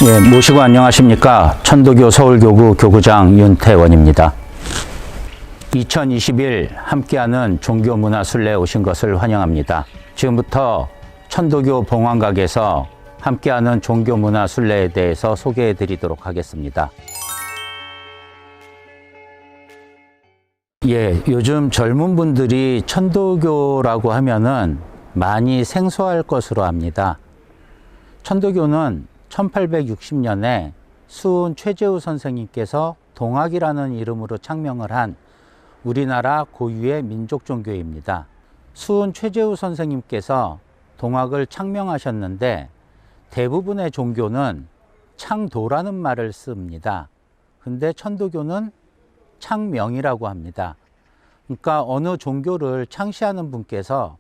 예, 모시고 안녕하십니까. 천도교 서울교구 교구장 윤태원입니다. 2021 함께하는 종교문화순례에 오신 것을 환영합니다. 지금부터 천도교 봉황각에서 함께하는 종교문화순례에 대해서 소개해 드리도록 하겠습니다. 예, 요즘 젊은 분들이 천도교라고 하면은 많이 생소할 것으로 압니다. 천도교는 1860년에 수은 최재우 선생님께서 동학이라는 이름으로 창명을 한 우리나라 고유의 민족 종교입니다. 수은 최재우 선생님께서 동학을 창명하셨는데 대부분의 종교는 창도라는 말을 씁니다. 근데 천도교는 창명이라고 합니다. 그러니까 어느 종교를 창시하는 분께서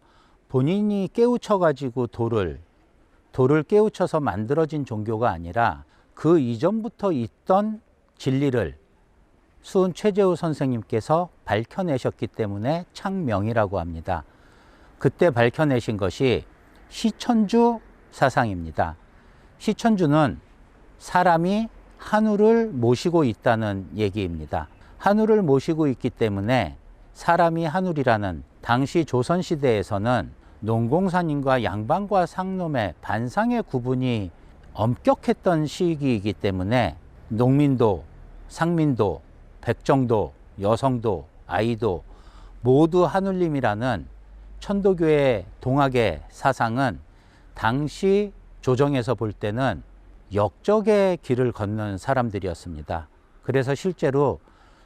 본인이 깨우쳐가지고 돌을 깨우쳐서 만들어진 종교가 아니라 그 이전부터 있던 진리를 수은 최재우 선생님께서 밝혀내셨기 때문에 창명이라고 합니다. 그때 밝혀내신 것이 시천주 사상입니다. 시천주는 사람이 하늘을 모시고 있다는 얘기입니다. 하늘을 모시고 있기 때문에 사람이 하늘이라는 당시 조선시대에서는 농공산인과 양반과 상놈의 반상의 구분이 엄격했던 시기이기 때문에 농민도, 상민도, 백정도, 여성도, 아이도 모두 하늘님이라는 천도교의 동학의 사상은 당시 조정에서 볼 때는 역적의 길을 걷는 사람들이었습니다. 그래서 실제로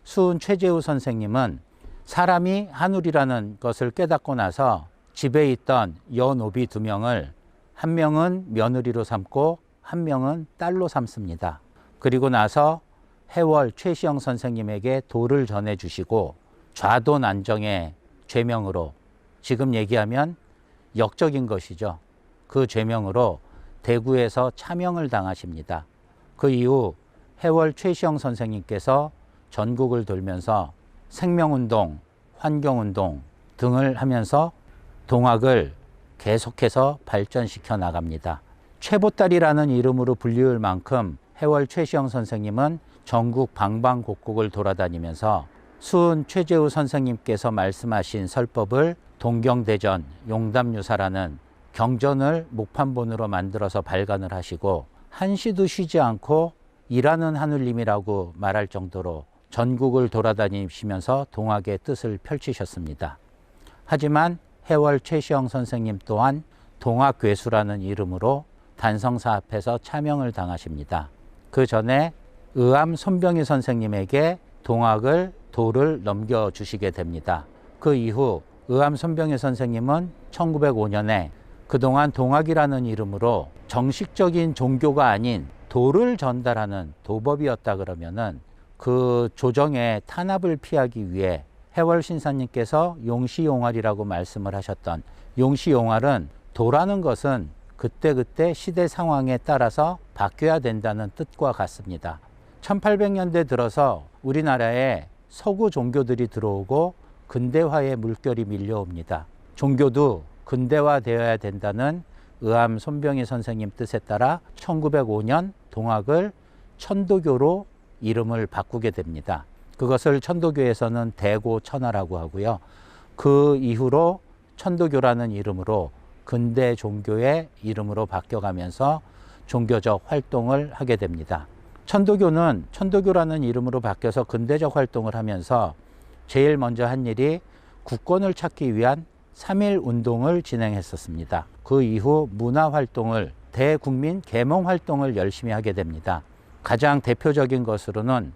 수은 최재우 선생님은 사람이 하늘이라는 것을 깨닫고 나서 집에 있던 여노비 2명을 한 명은 며느리로 삼고 한 명은 딸로 삼습니다. 그리고 나서 해월 최시영 선생님에게 도를 전해주시고 좌도난정의 죄명으로, 지금 얘기하면 역적인 것이죠. 그 죄명으로 대구에서 차명을 당하십니다. 그 이후 해월 최시영 선생님께서 전국을 돌면서 생명운동, 환경운동 등을 하면서 동학을 계속해서 발전시켜 나갑니다. 최보딸이라는 이름으로 불리울 만큼 해월 최시영 선생님은 전국 방방곡곡을 돌아다니면서 수은 최재우 선생님께서 말씀하신 설법을 동경대전 용담유사라는 경전을 목판본으로 만들어서 발간을 하시고 한시도 쉬지 않고 일하는 하늘님이라고 말할 정도로 전국을 돌아다니시면서 동학의 뜻을 펼치셨습니다. 하지만 해월 최시영 선생님 또한 동학괴수라는 이름으로 단성사 앞에서 차명을 당하십니다. 그 전에 의암 손병희 선생님에게 동학을 도를 넘겨주시게 됩니다. 그 이후 의암 손병희 선생님은 1905년에 그동안 동학이라는 이름으로 정식적인 종교가 아닌 도를 전달하는 도법이었다 그러면은 그 조정의 탄압을 피하기 위해 해월 신사님께서 용시용활이라고 말씀을 하셨던, 용시용활은 도라는 것은 그때그때 시대 상황에 따라서 바뀌어야 된다는 뜻과 같습니다. 1800년대 들어서 우리나라에 서구 종교들이 들어오고 근대화의 물결이 밀려옵니다. 종교도 근대화되어야 된다는 의암 손병희 선생님 뜻에 따라 1905년 동학을 천도교로 이름을 바꾸게 됩니다. 그것을 천도교에서는 대고천하라고 하고요. 그 이후로 천도교라는 이름으로 근대 종교의 이름으로 바뀌어가면서 종교적 활동을 하게 됩니다. 천도교는 천도교라는 이름으로 바뀌어서 근대적 활동을 하면서 제일 먼저 한 일이 국권을 찾기 위한 3.1 운동을 진행했었습니다. 그 이후 문화활동을, 대국민 계몽활동을 열심히 하게 됩니다. 가장 대표적인 것으로는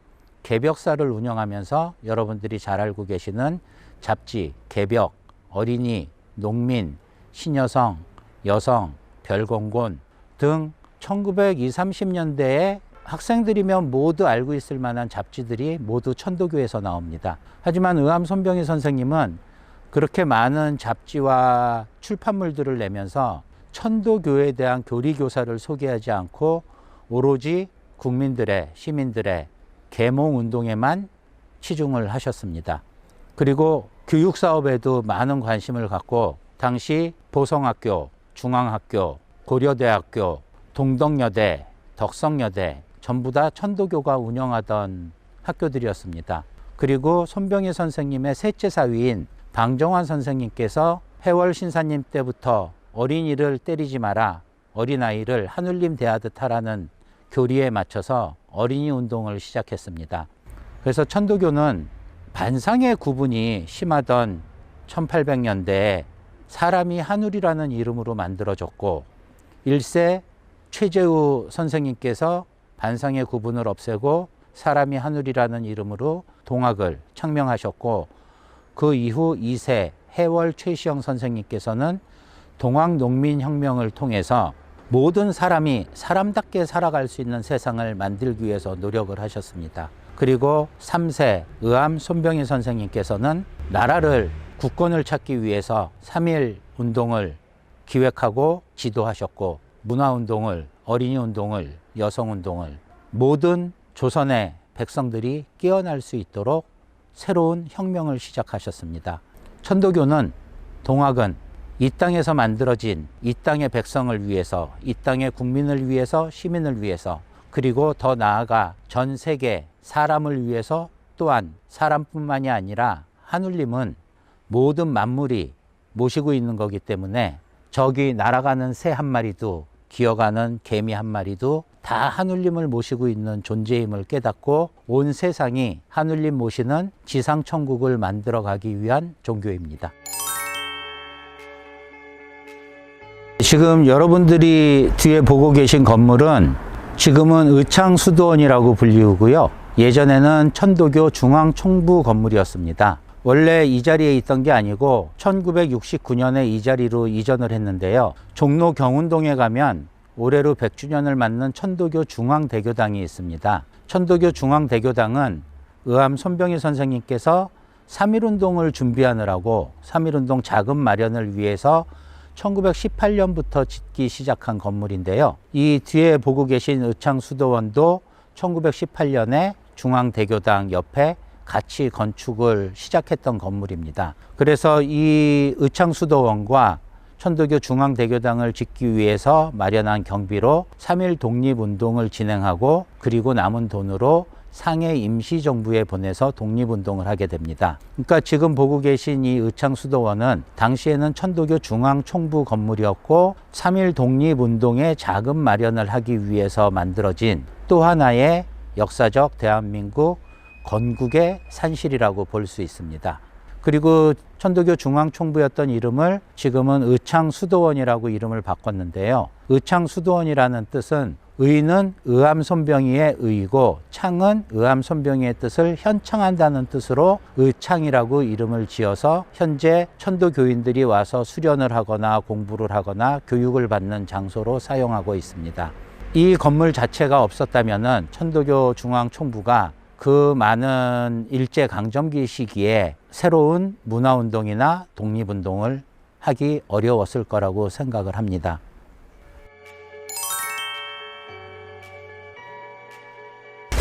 개벽사를 운영하면서 여러분들이 잘 알고 계시는 잡지, 개벽, 어린이, 농민, 신여성, 여성, 별공곤 등 1920, 30년대에 학생들이면 모두 알고 있을 만한 잡지들이 모두 천도교에서 나옵니다. 하지만 의암 손병희 선생님은 그렇게 많은 잡지와 출판물들을 내면서 천도교에 대한 교리교사를 소개하지 않고 오로지 국민들의, 시민들의 계몽운동에만 치중을 하셨습니다. 그리고 교육사업에도 많은 관심을 갖고 당시 보성학교, 중앙학교, 고려대학교, 동덕여대, 덕성여대 전부 다 천도교가 운영하던 학교들이었습니다. 그리고 손병희 선생님의 셋째 사위인 방정환 선생님께서 해월 신사님 때부터 어린이를 때리지 마라, 어린아이를 하늘님 대하듯 하라는 교리에 맞춰서 어린이 운동을 시작했습니다. 그래서 천도교는 반상의 구분이 심하던 1800년대에 사람이 하늘이라는 이름으로 만들어졌고, 1세 최재우 선생님께서 반상의 구분을 없애고 사람이 하늘이라는 이름으로 동학을 창명하셨고, 그 이후 2세 해월 최시영 선생님께서는 동학농민혁명을 통해서 모든 사람이 사람답게 살아갈 수 있는 세상을 만들기 위해서 노력을 하셨습니다. 그리고 3세 의암 손병희 선생님께서는 나라를 국권을 찾기 위해서 3.1 운동을 기획하고 지도하셨고, 문화운동을, 어린이운동을, 여성운동을 모든 조선의 백성들이 깨어날 수 있도록 새로운 혁명을 시작하셨습니다. 천도교는, 동학은 이 땅에서 만들어진 이 땅의 백성을 위해서, 이 땅의 국민을 위해서, 시민을 위해서, 그리고 더 나아가 전 세계 사람을 위해서, 또한 사람뿐만이 아니라 하늘님은 모든 만물이 모시고 있는 거기 때문에 저기 날아가는 새 한 마리도, 기어가는 개미 한 마리도 다 하늘님을 모시고 있는 존재임을 깨닫고 온 세상이 하늘님 모시는 지상천국을 만들어 가기 위한 종교입니다. 지금 여러분들이 뒤에 보고 계신 건물은 지금은 의창수도원이라고 불리우고요. 예전에는 천도교 중앙총부 건물이었습니다. 원래 이 자리에 있던 게 아니고 1969년에 이 자리로 이전을 했는데요. 종로 경운동에 가면 올해로 100주년을 맞는 천도교 중앙대교당이 있습니다. 천도교 중앙대교당은 의암 손병희 선생님께서 3.1운동을 준비하느라고 3.1운동 자금 마련을 위해서 1918년부터 짓기 시작한 건물인데요. 이 뒤에 보고 계신 의창수도원도 1918년에 중앙대교당 옆에 같이 건축을 시작했던 건물입니다. 그래서 이 의창수도원과 천도교 중앙대교당을 짓기 위해서 마련한 경비로 3.1 독립운동을 진행하고, 그리고 남은 돈으로 상해 임시정부에 보내서 독립운동을 하게 됩니다. 그러니까 지금 보고 계신 이 의창수도원은 당시에는 천도교 중앙총부 건물이었고 3.1 독립운동의 자금 마련을 하기 위해서 만들어진 또 하나의 역사적 대한민국 건국의 산실이라고 볼 수 있습니다. 그리고 천도교 중앙총부였던 이름을 지금은 의창수도원이라고 이름을 바꿨는데요. 의창수도원이라는 뜻은 의는 의암 손병희의 의이고 창은 의암 손병희의 뜻을 현창한다는 뜻으로 의창이라고 이름을 지어서 현재 천도교인들이 와서 수련을 하거나 공부를 하거나 교육을 받는 장소로 사용하고 있습니다. 이 건물 자체가 없었다면은 천도교 중앙총부가 그 많은 일제강점기 시기에 새로운 문화운동이나 독립운동을 하기 어려웠을 거라고 생각을 합니다.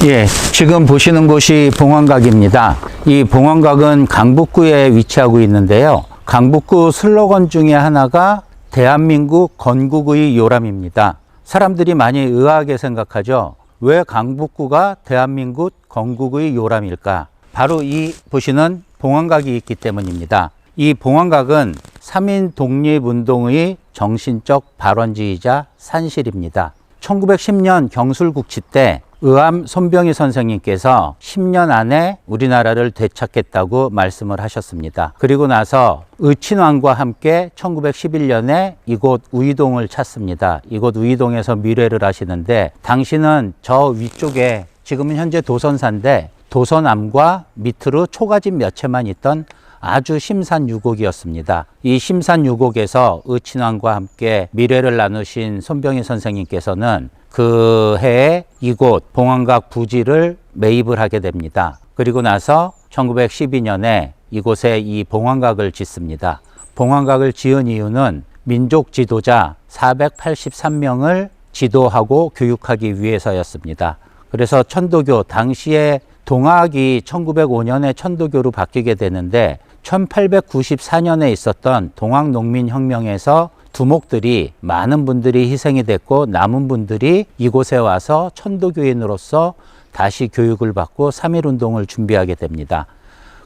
예, 지금 보시는 곳이 봉황각입니다. 이 봉황각은 강북구에 위치하고 있는데요. 강북구 슬로건 중에 하나가 대한민국 건국의 요람입니다. 사람들이 많이 의아하게 생각하죠. 왜 강북구가 대한민국 건국의 요람일까? 바로 이 보시는 봉황각이 있기 때문입니다. 이 봉황각은 3.1 독립운동의 정신적 발원지이자 산실입니다. 1910년 경술국치 때 의암 손병희 선생님께서 10년 안에 우리나라를 되찾겠다고 말씀을 하셨습니다. 그리고 나서 의친왕과 함께 1911년에 이곳 우이동을 찾습니다. 이곳 우이동에서 미래를 하시는데, 당시는 저 위쪽에 지금은 현재 도선사인데 도선암과 밑으로 초가집 몇 채만 있던 아주 심산유곡이었습니다. 이 심산유곡에서 의친왕과 함께 미래를 나누신 손병희 선생님께서는 그 해에 이곳 봉황각 부지를 매입을 하게 됩니다. 그리고 나서 1912년에 이곳에 이 봉황각을 짓습니다. 봉황각을 지은 이유는 민족 지도자 483명을 지도하고 교육하기 위해서였습니다. 그래서 천도교, 당시에 동학이 1905년에 천도교로 바뀌게 되는데 1894년에 있었던 동학농민혁명에서 두목들이 많은 분들이 희생이 됐고 남은 분들이 이곳에 와서 천도교인으로서 다시 교육을 받고 3.1운동을 준비하게 됩니다.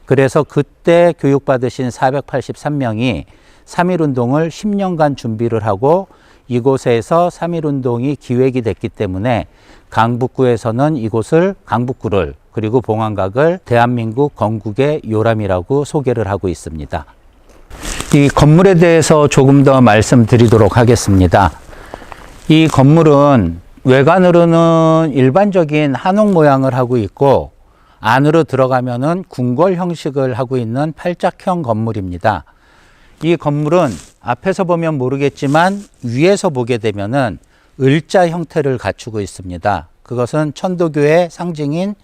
그래서 그때 교육받으신 483명이 3.1운동을 10년간 준비를 하고 이곳에서 3.1운동이 기획이 됐기 때문에 강북구에서는 이곳을 강북구를 그리고 봉황각을 대한민국 건국의 요람이라고 소개를 하고 있습니다. 이 건물에 대해서 조금 더 말씀드리도록 하겠습니다. 이 건물은 외관으로는 일반적인 한옥 모양을 하고 있고 안으로 들어가면은 궁궐 형식을 하고 있는 팔짝형 건물입니다. 이 건물은 앞에서 보면 모르겠지만 위에서 보게 되면은 을자 형태를 갖추고 있습니다. 그것은 천도교의 상징인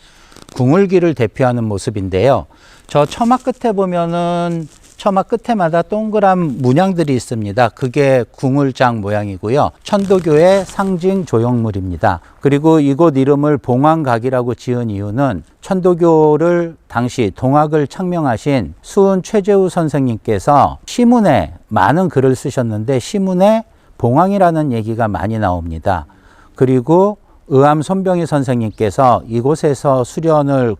궁을기를 대표하는 모습인데요. 저 처마 끝에 보면은 처마 끝에마다 동그란 문양들이 있습니다. 그게 궁을장 모양이고요. 천도교의 상징 조형물입니다. 그리고 이곳 이름을 봉황각이라고 지은 이유는 천도교를 당시 동학을 창명하신 수은 최재우 선생님께서 시문에 많은 글을 쓰셨는데 시문에 봉황이라는 얘기가 많이 나옵니다. 그리고 의암 손병희 선생님께서 이곳에서 수련을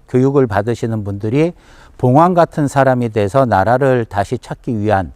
교육을 받으시는 분들이 봉황 같은 사람이 돼서 나라를 다시 찾기 위한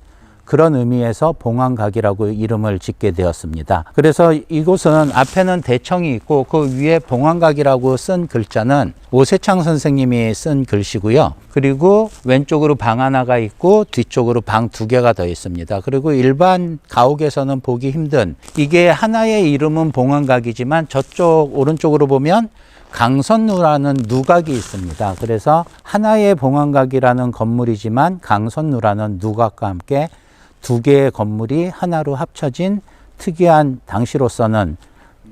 그런 의미에서 봉황각이라고 이름을 짓게 되었습니다. 그래서 이곳은 앞에는 대청이 있고 그 위에 봉황각이라고 쓴 글자는 오세창 선생님이 쓴 글씨고요. 그리고 왼쪽으로 방 하나가 있고 뒤쪽으로 방 2개가 더 있습니다. 그리고 일반 가옥에서는 보기 힘든 이게 하나의 이름은 봉황각이지만 저쪽 오른쪽으로 보면 강선루라는 누각이 있습니다. 그래서 하나의 봉황각이라는 건물이지만 강선루라는 누각과 함께 2개의 건물이 하나로 합쳐진 특이한 당시로서는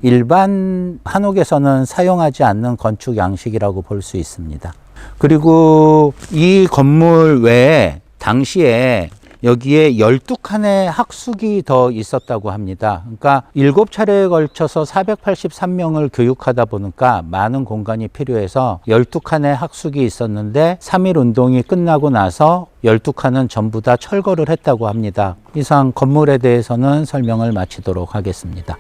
일반 한옥에서는 사용하지 않는 건축 양식이라고 볼 수 있습니다. 그리고 이 건물 외에 당시에 여기에 12칸의 학숙이 더 있었다고 합니다. 그러니까 7차례에 걸쳐서 483명을 교육하다 보니까 많은 공간이 필요해서 12칸의 학숙이 있었는데 3.1운동이 끝나고 나서 12칸은 전부 다 철거를 했다고 합니다. 이상 건물에 대해서는 설명을 마치도록 하겠습니다.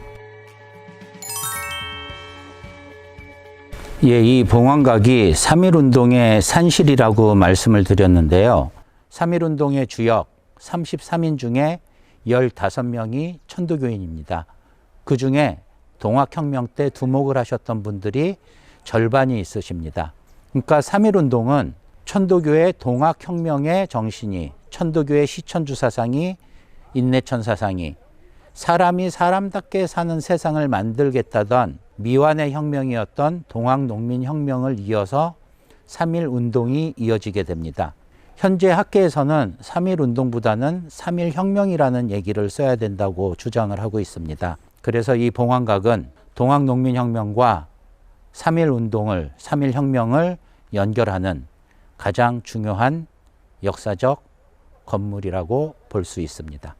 예, 이 봉황각이 3.1운동의 산실이라고 말씀을 드렸는데요. 3.1운동의 주역 33인 중에 15명이 천도교인입니다. 그 중에 동학혁명 때 두목을 하셨던 분들이 절반이 있으십니다. 그러니까 3.1운동은 천도교의 동학혁명의 정신이, 천도교의 시천주 사상이, 인내천 사상이, 사람이 사람답게 사는 세상을 만들겠다던 미완의 혁명이었던 동학농민혁명을 이어서 3.1운동이 이어지게 됩니다. 현재 학계에서는 3.1운동보다는 3.1혁명이라는 얘기를 써야 된다고 주장을 하고 있습니다. 그래서 이 봉황각은 동학농민혁명과 3.1운동을, 3.1혁명을 연결하는 가장 중요한 역사적 건물이라고 볼 수 있습니다.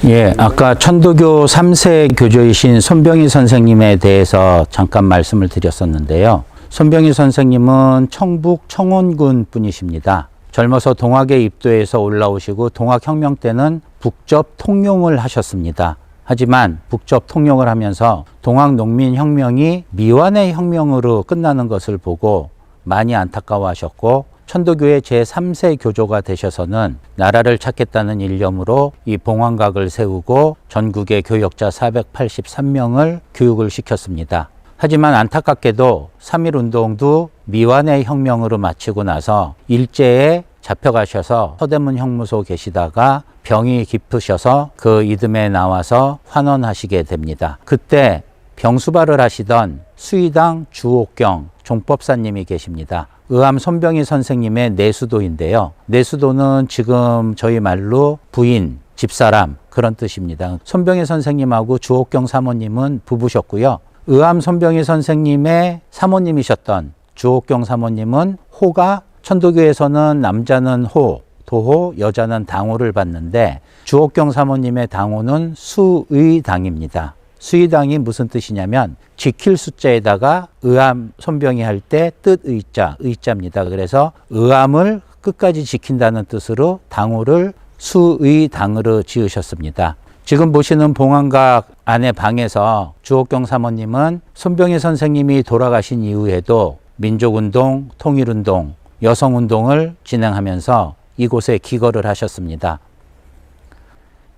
예, 아까 천도교 3세 교조이신 손병희 선생님에 대해서 잠깐 말씀을 드렸었는데요. 손병희 선생님은 청북 청원군 분이십니다. 젊어서 동학에 입도해서 올라오시고 동학혁명 때는 북접 통용을 하셨습니다. 하지만 북접 통용을 하면서 동학농민혁명이 미완의 혁명으로 끝나는 것을 보고 많이 안타까워하셨고 천도교의 제3세 교조가 되셔서는 나라를 찾겠다는 일념으로 이 봉황각을 세우고 전국의 교역자 483명을 교육을 시켰습니다. 하지만 안타깝게도 3.1운동도 미완의 혁명으로 마치고 나서 일제에 잡혀가셔서 서대문 형무소 계시다가 병이 깊으셔서 그 이듬해 나와서 환원하시게 됩니다. 그때 병수발을 하시던 수의당 주옥경 종법사님이 계십니다. 의암 손병희 선생님의 내수도인데요. 내수도는 지금 저희 말로 부인, 집사람 그런 뜻입니다. 손병희 선생님하고 주옥경 사모님은 부부셨고요. 의암 손병희 선생님의 사모님이셨던 주옥경 사모님은 호가 천도교에서는 남자는 호, 도호, 여자는 당호를 받는데 주옥경 사모님의 당호는 수의당입니다. 수의당이 무슨 뜻이냐면 지킬 숫자에다가 의암 손병희 할 때 뜻의자, 의자입니다. 그래서 의암을 끝까지 지킨다는 뜻으로 당호를 수의당으로 지으셨습니다. 지금 보시는 봉황각 안의 방에서 주옥경 사모님은 손병희 선생님이 돌아가신 이후에도 민족운동, 통일운동, 여성운동을 진행하면서 이곳에 기거를 하셨습니다.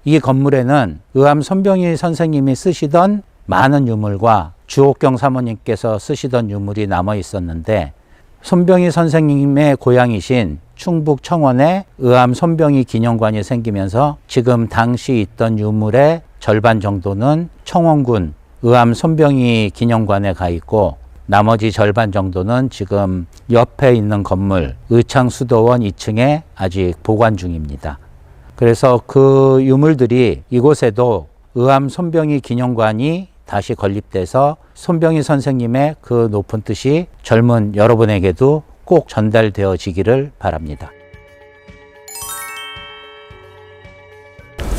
이 건물에는 의암 손병희 선생님이 쓰시던 많은 유물과 주옥경 사모님께서 쓰시던 유물이 남아 있었는데, 손병희 선생님의 고향이신 충북 청원에 의암 손병희 기념관이 생기면서 지금 당시 있던 유물의 절반 정도는 청원군 의암 손병희 기념관에 가 있고, 나머지 절반 정도는 지금 옆에 있는 건물 의창수도원 2층에 아직 보관 중입니다. 그래서 그 유물들이 이곳에도 의암 손병희 기념관이 다시 건립돼서 손병희 선생님의 그 높은 뜻이 젊은 여러분에게도 꼭 전달되어지기를 바랍니다.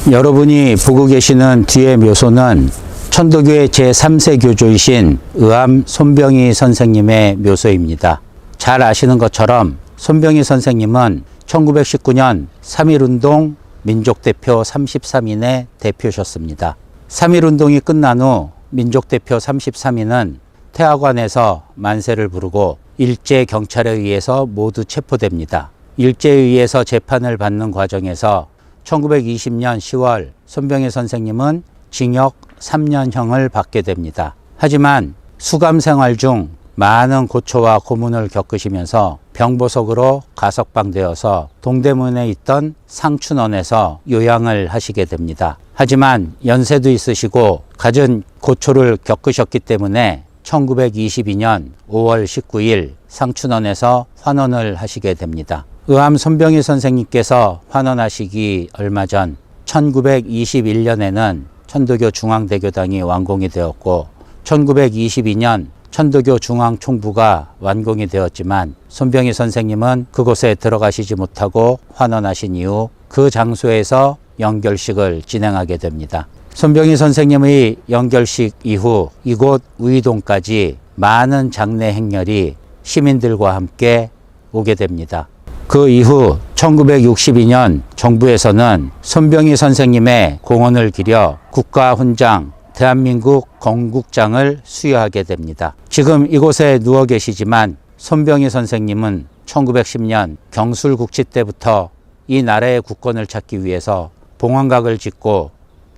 여러분이 보고 계시는 뒤의 묘소는 천도교의 제3세 교조이신 의암 손병희 선생님의 묘소입니다. 잘 아시는 것처럼 손병희 선생님은 1919년 3.1운동 민족대표 33인의 대표셨습니다. 3.1운동이 끝난 후 민족대표 33인은 태화관에서 만세를 부르고 일제 경찰에 의해서 모두 체포됩니다. 일제에 의해서 재판을 받는 과정에서 1920년 10월 손병희 선생님은 징역 3년형을 받게 됩니다. 하지만 수감 생활 중 많은 고초와 고문을 겪으시면서 병보석으로 가석방되어서 동대문에 있던 상춘원에서 요양을 하시게 됩니다. 하지만 연세도 있으시고 갖은 고초를 겪으셨기 때문에 1922년 5월 19일 상춘원에서 환원을 하시게 됩니다. 의암 손병희 선생님께서 환원하시기 얼마 전 1921년에는 천도교 중앙대교당이 완공이 되었고, 1922년 천도교 중앙총부가 완공이 되었지만 손병희 선생님은 그곳에 들어가시지 못하고 환원하신 이후 그 장소에서 영결식을 진행하게 됩니다. 손병희 선생님의 영결식 이후 이곳 우이동까지 많은 장례 행렬이 시민들과 함께 오게 됩니다. 그 이후 1962년 정부에서는 손병희 선생님의 공원을 기려 국가훈장 대한민국 건국장을 수여하게 됩니다. 지금 이곳에 누워 계시지만 손병희 선생님은 1910년 경술국치 때부터 이 나라의 국권을 찾기 위해서 봉황각을 짓고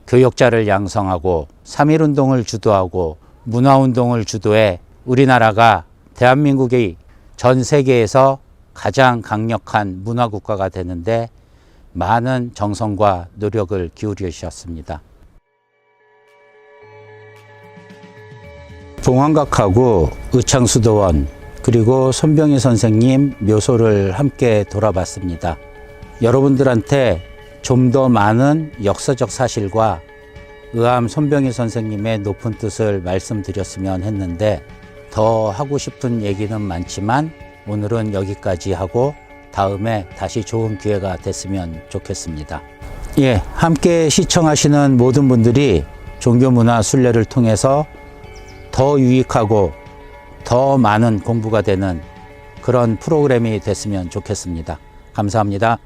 교역자를 양성하고 3.1운동을 주도하고 문화운동을 주도해 우리나라가 대한민국이 전 세계에서 가장 강력한 문화국가가 되는데 많은 정성과 노력을 기울이셨습니다. 봉황각하고 의창수도원 그리고 손병희 선생님 묘소를 함께 돌아봤습니다. 여러분들한테 좀 더 많은 역사적 사실과 의암 손병희 선생님의 높은 뜻을 말씀드렸으면 했는데, 더 하고 싶은 얘기는 많지만 오늘은 여기까지 하고 다음에 다시 좋은 기회가 됐으면 좋겠습니다. 예, 함께 시청하시는 모든 분들이 종교문화 순례를 통해서 더 유익하고 더 많은 공부가 되는 그런 프로그램이 됐으면 좋겠습니다. 감사합니다.